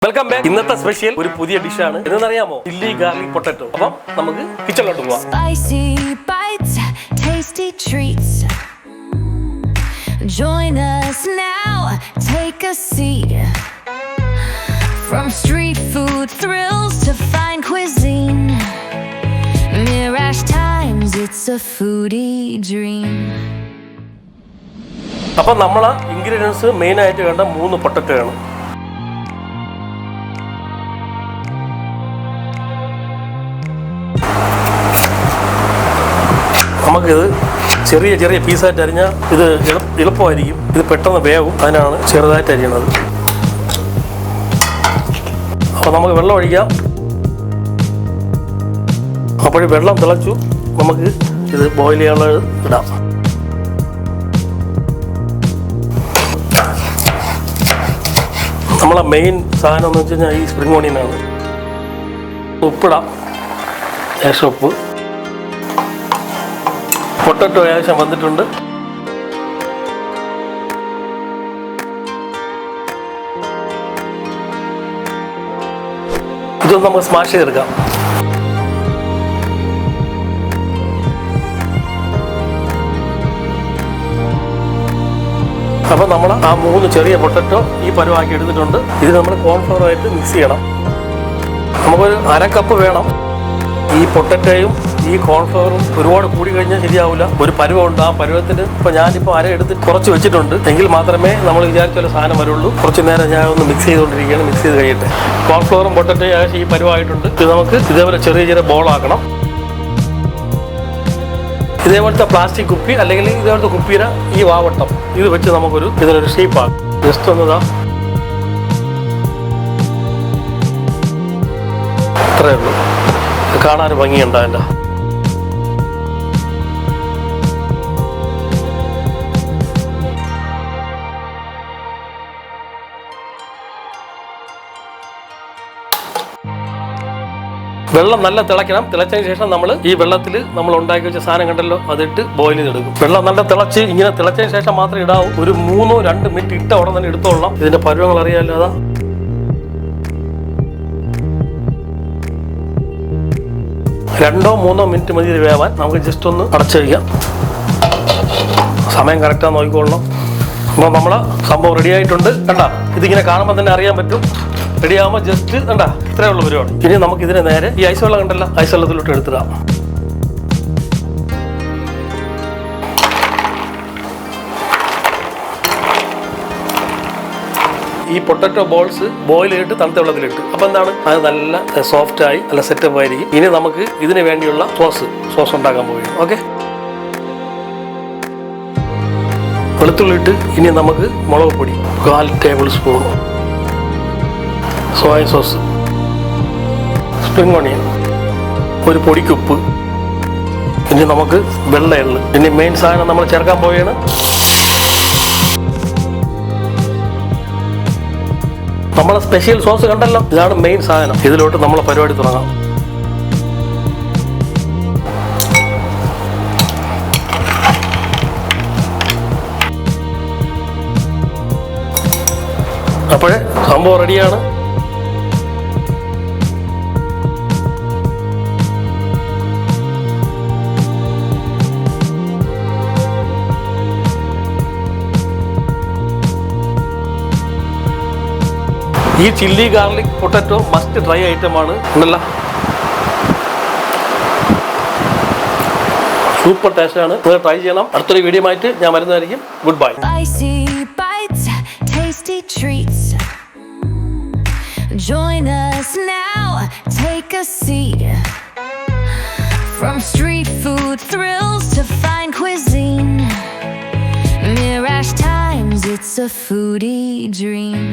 Welcome back. ഇന്നത്തെ special ഒരു പുതിയ ഡിഷാണ്. എന്തെന്നറിയാമോ? Chilli garlic potato. അപ്പം നമുക്ക് കിച്ചണിലോട്ട് പോവാം. Spicy bites, tasty treats. Join us now, take a seat. From street food thrills to fine cuisine, Mirage Times, it's a foodie dream. അപ്പം നമ്മളെ ഇൻഗ്രീഡിയൻസ് മെയിനായിട്ട് വേണ്ട 3 പൊട്ടറ്റോ ആണ്. നമുക്കിത് ചെറിയ ചെറിയ പീസായിട്ട് അരിഞ്ഞാൽ ഇത് എളുപ്പമായിരിക്കും. ഇത് പെട്ടെന്ന് വേവും, അതിനാണ് ചെറുതായിട്ട് അരിയണത്. അപ്പോൾ നമുക്ക് വെള്ളം ഒഴിക്കാം. അപ്പോൾ വെള്ളം തിളച്ചു, നമുക്ക് ഇത് ബോയിൽ ചെയ്യാനുള്ളത് ഇടാം. നമ്മളെ മെയിൻ സാധനം എന്ന് വെച്ച് കഴിഞ്ഞാൽ ഈ സ്പ്രിംഗ് ഓണിയനാണ്. ഉപ്പിടാം, ലേശം ഉപ്പ്. പൊട്ടറ്റോ ഏകദേശം വന്നിട്ടുണ്ട്. ഇതൊന്ന് നമുക്ക് സ്മാഷ് ചെയ്തെടുക്കാം. അപ്പോൾ നമ്മൾ ആ 3 ചെറിയ പൊട്ടറ്റോ ഈ പരുവാക്കി എടുത്തിട്ടുണ്ട്. ഇത് നമ്മൾ കോൺഫ്ലവറായിട്ട് മിക്സ് ചെയ്യണം. നമുക്കൊരു 1/2 കപ്പ് വേണം. ഈ പൊട്ടറ്റോയും ഈ കോൺഫ്ലവറും ഒരുപാട് കൂടി കഴിഞ്ഞാൽ ശരിയാവില്ല. ഒരു പരുവമുണ്ട്. ആ പരുവത്തിന് ഇപ്പോൾ ഞാനിപ്പോൾ എടുത്ത് കുറച്ച് വെച്ചിട്ടുണ്ട്. എങ്കിൽ മാത്രമേ നമ്മൾ വിചാരിച്ച സാധനം വരുള്ളൂ. കുറച്ച് നേരം ഞാൻ ഒന്ന് മിക്സ് ചെയ്തുകൊണ്ടിരിക്കുകയാണ്. മിക്സ് ചെയ്ത് കഴിയട്ടെ. കോൺഫ്ലവറും പൊട്ടറ്റോയും ഏകദേശം ഈ പരുവായിട്ടുണ്ട്. ഇത് നമുക്ക് ഇതേപോലെ ചെറിയ ചെറിയ ബോളാക്കണം. ഇതേപോലത്തെ പ്ലാസ്റ്റിക് കുപ്പി അല്ലെങ്കിൽ ഇതേപോലത്തെ കുപ്പിയുടെ ഈ വാവട്ടം ഇത് വെച്ച് നമുക്കൊരു ഇതിനൊരു ഷേപ്പാണ്. ജസ്റ്റ് ഒന്നതാ അത്രയേ ഉള്ളൂ. കാണാൻ ഭംഗിയുണ്ട് അതിൻ്റെ. വെള്ളം നല്ല തിളയ്ക്കണം. തിളച്ചതിന് ശേഷം നമ്മൾ ഈ വെള്ളത്തിൽ നമ്മൾ ഉണ്ടാക്കി വെച്ച സാധനം കണ്ടല്ലോ, അതിട്ട് ബോയിൽ ചെയ്തെടുക്കും. വെള്ളം നല്ല തിളച്ച് ഇങ്ങനെ തിളച്ചതിന് ശേഷം മാത്രമേ ഇടാവൂ. ഒരു 3-2 മിനിറ്റ് ഇട്ട ഉടനെ തന്നെ എടുത്തോളാം. ഇതിന്റെ പരുവങ്ങൾ അറിയാമല്ലോ. അതാ 2-3 മിനിറ്റ് മതി ഇത് വേവാൻ. നമുക്ക് ജസ്റ്റ് ഒന്ന് അടച്ചു വയ്ക്കാം. സമയം കറക്റ്റാന്ന് നോക്കിക്കൊള്ളണം. അപ്പോൾ നമ്മളെ സംഭവം റെഡി ആയിട്ടുണ്ട്. കണ്ട, ഇതിങ്ങനെ കാണുമ്പോൾ തന്നെ അറിയാൻ പറ്റും. റെഡി ആകുമ്പോൾ ജസ്റ്റ് കണ്ട ഇത്രയേ ഉള്ളൂ പരിപാടി. ഇനി നമുക്ക് ഇതിനെ നേരെ ഈ ഐസ് വെള്ളം കണ്ടല്ലോ, ഐസ് വെള്ളത്തിലോട്ട് എടുത്തിടാം. ഈ പൊട്ടറ്റോ ബോൾസ് ബോയിൽ ചെയ്തിട്ട് തണുത്ത വെള്ളത്തിലിട്ട്. അപ്പം എന്താണ്, അത് നല്ല സോഫ്റ്റായി നല്ല സെറ്റപ്പ് ആയിരിക്കും. ഇനി നമുക്ക് ഇതിന് വേണ്ടിയുള്ള സോസ് ഉണ്ടാക്കാൻ പോവുകയാണ്. ഓക്കെ, വെളുത്തുള്ളി ഇട്ട് ഇനി നമുക്ക് മുളക് പൊടി 4 table spoon, soya sauce, spring onion, ഒരു പൊടിക്കുപ്പ്, ഇനി നമുക്ക് വെള്ള എള്ള്. ഇനി മെയിൻ സാധനം നമ്മൾ ചേർക്കാൻ പോവുകയാണ്. നമ്മളെ സ്പെഷ്യൽ സോസ് കണ്ടല്ലോ, ഇതാണ് മെയിൻ സാധനം. ഇതിലോട്ട് നമ്മളെ പരിപാടി തുടങ്ങാം. അപ്പോഴേ സംഭവം റെഡിയാണ്. ഈ chilli garlic potato must try ഐറ്റമാണ്. ഉണ്ടല്ല, സൂപ്പർ ടേസ്റ്റ് ആണ്. നിങ്ങൾ ട്രൈ ചെയ്യണം. അടുത്തൊരു വീഡിയോ ആയിട്ട് ഞാൻ വരുന്നതായിരിക്കും. Good bye. Spicy bites, tasty treats. Join us now, take a seat. From street food thrills to fine cuisine, Mirage Times, it's a foodie dream.